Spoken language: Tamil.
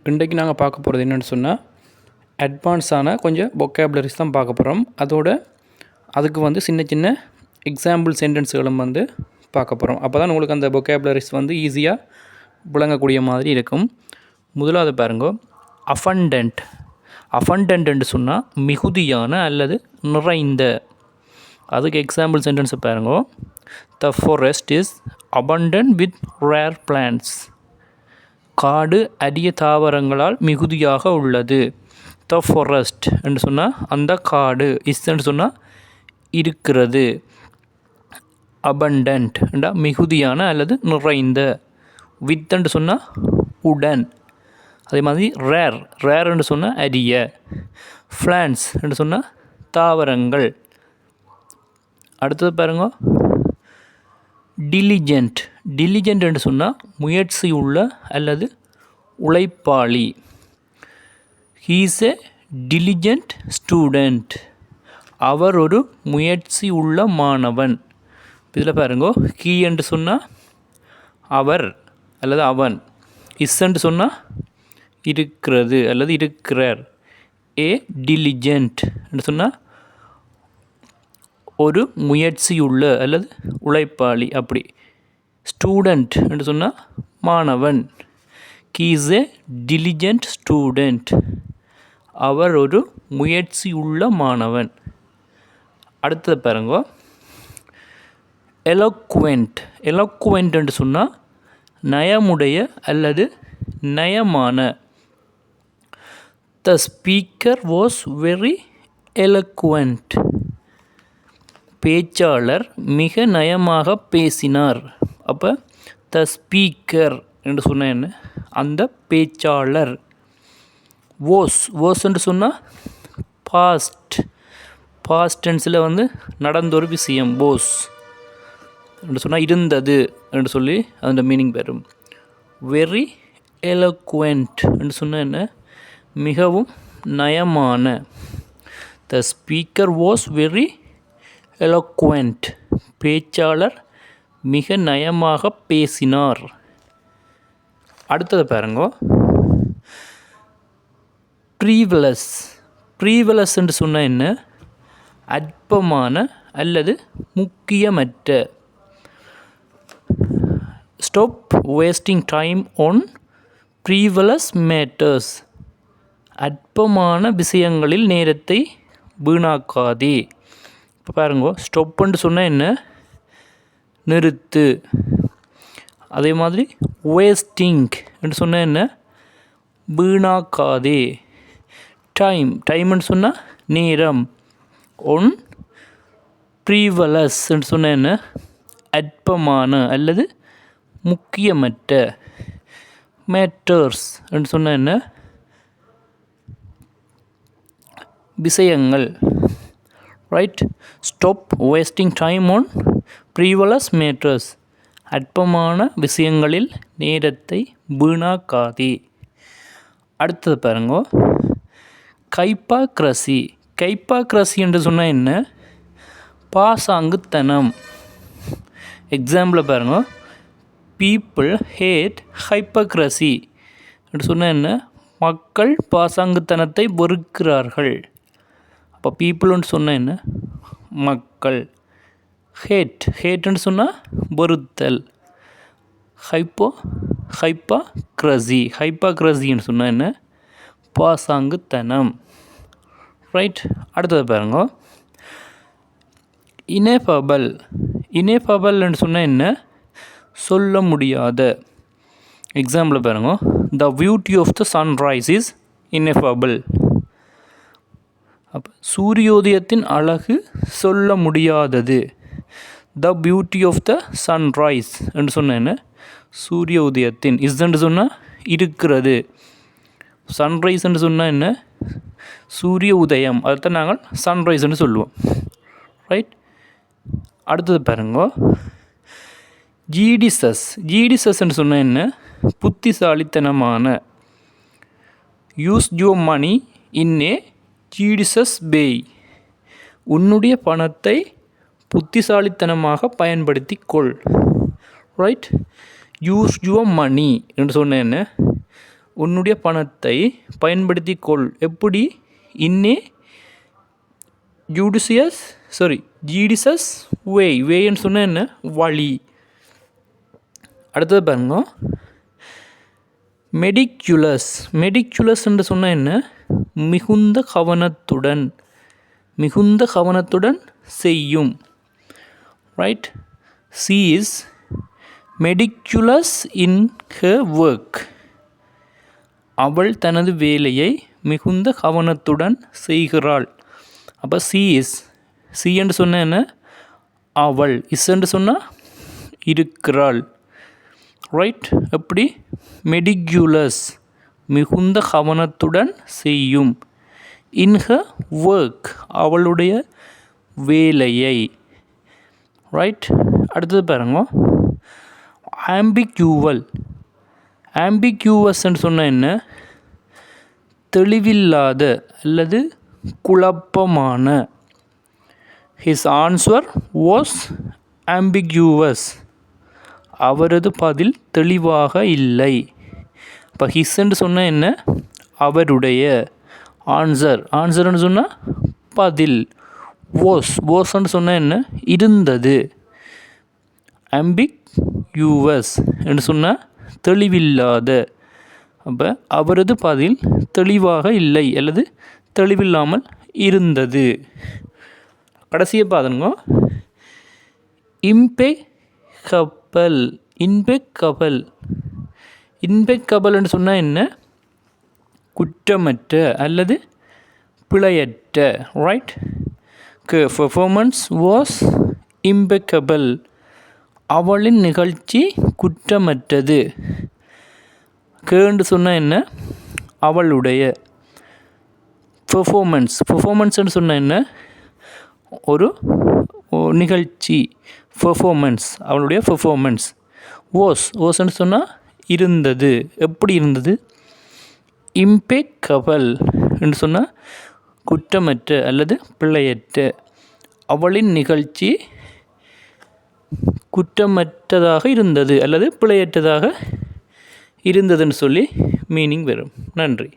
இன்றைக்கு நாங்கள் பார்க்க போகிறது என்னென்னு சொன்னால் அட்வான்ஸான கொஞ்சம் vocabularies தான் பார்க்க போகிறோம். அதுக்கு வந்து சின்ன சின்ன எக்ஸாம்பிள் சென்டென்ஸுகளும் வந்து பார்க்க போகிறோம். அப்போ தான் உங்களுக்கு அந்த vocabularies வந்து ஈஸியாக விளங்கக்கூடிய மாதிரி இருக்கும். முதலாவது பாருங்க, அஃபண்டன்ட். அஃபண்டன்ட்னு சொன்னால் மிகுதியான அல்லது நிறைந்த. அதுக்கு எக்ஸாம்பிள் சென்டென்ஸை பாருங்க. The forest is abundant with rare plants. காடு அரிய தாவரங்களால் மிகுதியாக உள்ளது. த ஃபாரஸ்ட் என்று சொன்னால் அந்த காடு, இஸ்ன்னு சொன்னால் இருக்கிறது. abundant என்றா மிகுதியான அல்லது நிறைந்த. வித் என்று சொன்னால் உடன். அதே மாதிரி ரேர் என்று சொன்னால் அரிய. பிளான்ட்ஸ் என்று சொன்னால் தாவரங்கள். அடுத்தது பாருங்க, டிலிஜென்ட். டிலிஜென்ட் என்று சொன்னால் முயற்சி உள்ள அல்லது உழைப்பாளி. He is a diligent student. அவர் ஒரு முயற்சி உள்ள மாணவன். இதில் பாருங்க, ஹீ என்று சொன்னால் அவர் அல்லது அவன். இஸ் என்று சொன்னால் இருக்கிறது அல்லது இருக்கிறார். ஏ டிலிஜென்ட் என்று சொன்னால் ஒரு முயற்சியுள்ள அல்லது உழைப்பாளி அப்படி. ஸ்டூடெண்ட் என்று சொன்னால் மாணவன். He is a diligent student. அவர் ஒரு முயற்சியுள்ள மாணவன். அடுத்தது பாருங்க, எலோக்வெண்ட். எலோக்வெண்ட் என்று சொன்னால் நயமுடைய அல்லது நயமான. The speaker was very eloquent. பேச்சாளர் மிக நயமாக பேசினார். அப்போ த ஸ்பீக்கர் என்று சொன்ன என்ன, அந்த பேச்சாளர். வாஸ் என்று சொன்னால் பாஸ்ட் டென்ஸில் வந்து நடந்த ஒரு விஷயம். வாஸ் என்று சொன்னால் இருந்தது என்று சொல்லி அந்த மீனிங் பெறும். வெரி எலோக்வெண்ட் என்று சொன்ன என்ன, மிகவும் நயமான. The speaker was very eloquent. பேச்சாளர் மிக நயமாக பேசினார். அடுத்தது பாருங்க, ப்ரீவலஸ். ப்ரீவலஸ் என்று சொன்னால் என்ன, அற்பமான அல்லது முக்கியமற்ற. Stop wasting time on frivolous matters. அற்பமான விஷயங்களில் நேரத்தை வீணாக்காதே. இப்போ பாருங்க, ஸ்டாப்னு சொன்னால் என்ன, நிறுத்து. அதே மாதிரி வேஸ்டிங் என்று சொன்னால் என்ன, வீணாக்காதே. டைம்னு சொன்னால் நேரம். ஒன் ப்ரீவலஸ் என்று சொன்னால் என்ன, அற்பமான அல்லது முக்கியமற்ற. மேட்டர்ஸ் என்று சொன்னால் என்ன, விஷயங்கள். Right. Stop wasting time on frivolous matters. அற்பமான விஷயங்களில் நேரத்தை வீணாக்காதே. அடுத்தது பாருங்க, கைப்பாக்ரசி. கைப்பாக்ரசி என்று சொன்னால் என்ன, பாசாங்குத்தனம். எக்ஸாம்பிள் பாருங்க, பீப்புள் ஹேட் ஹைப்பக்ரசி என்று சொன்னால் என்ன, மக்கள் பாசாங்குத்தனத்தை வெறுக்கிறார்கள். அப்போ பீப்புள்னு சொன்னால் என்ன, மக்கள். ஹேட்னு சொன்னால் வெறுத்தல். ஹைப்பாக்ரசின்னு சொன்னால் என்ன, பாசாங்குத்தனம். ரைட். அடுத்தது பாருங்க, இனேஃபபிள். இனேஃபபிள்னு சொன்னால் என்ன, சொல்ல முடியாத. எக்ஸாம்பிள் பாருங்க, the beauty of the sunrise is ineffable. அப்போ சூரியோதயத்தின் அழகு சொல்ல முடியாதது. The beauty of the sunrise என்று சொன்ன என்ன, சூரிய உதயத்தின். என்று சொன்னால் இருக்கிறது. சன்ரைஸ் என்று சொன்னால் என்ன, சூரிய உதயம். அதைத்தான் நாங்கள் சன்ரைஸ் என்று சொல்லுவோம். ரைட். அடுத்தது பாருங்க, ஜீடிசஸ். ஜீடிசஸ் என்று சொன்னால் என்ன, புத்திசாலித்தனமான. யூஸ் யுவர் மணி இன் ஏ ஜீடிசஸ் வே. உன்னுடைய பணத்தை புத்திசாலித்தனமாக பயன்படுத்தி கொள். ரைட். யூஸ் யுவர் மணி என்று சொன்ன என்ன, உன்னுடைய பணத்தை பயன்படுத்தி கொள். எப்படி? இன்னே ஜூடிஷியஸ் வேன்னு சொன்னால் என்ன? வழி. அடுத்தது பாருங்க, மெடிக்குலஸ் என்று சொன்னால் என்ன? மிகுந்த கவனத்துடன் செய்யும். Right? she is meticulous in her work. அவள் தனது வேலையை மிகுந்த கவனத்துடன் செய்கிறாள். அப்போ சி என்று சொன்ன என்ன? அவள். இஸ் என்று சொன்னால் இருக்கிறாள். ரைட்? எப்படி? மெடிக்குலஸ் மிகுந்த கவனத்துடன் செய்யும். இன் ஹர் ஒர்க் அவளுடைய வேலையை. ரைட்? அடுத்தது பாருங்க, ஆம்பிக்யூவஸ்ன்னு சொன்னால் என்ன? தெளிவில்லாத அல்லது குழப்பமான. His answer was ambiguous. அவரது பதில் தெளிவாக இல்லை. இப்போ ஹிஸ்ன்னு சொன்னால் என்ன? அவருடைய. ஆன்சர்ன்னு சொன்னால் பதில். வாஸ்ன்னு சொன்னால் என்ன? இருந்தது. ஆம்பிக்யூவஸ் என்று சொன்னால் தெளிவில்லாத. அப்போ அவரது பதில் தெளிவாக இல்லை அல்லது தெளிவில்லாமல் இருந்தது. கடைசியை பாருங்க, இம்பெக்கபிள் என்று சொன்னால் என்ன? குற்றமற்ற அல்லது பிழையற்ற. ரைட்? Performance was impeccable. அவளின் நிகழ்ச்சி குற்றமற்றது. கேன்னு சொன்னால் என்ன? அவளுடைய. பெர்ஃபார்மன்ஸ்ன்னு சொன்னால் என்ன? ஒரு நிகழ்ச்சி. பெர்ஃபார்மன்ஸ் அவளுடைய பெர்ஃபார்மன்ஸ். வாஸ்ன்னு சொன்னால் இருந்தது. எப்படி இருந்தது? இம்பெக்கபிள் என்று சொன்னால் குற்றமற்ற அல்லது பிழையற்ற. அவளின் நிகழ்ச்சி குற்றமற்றதாக இருந்தது அல்லது பிழையற்றதாக இருந்ததுன்னு சொல்லி மீனிங் வரும். நன்றி.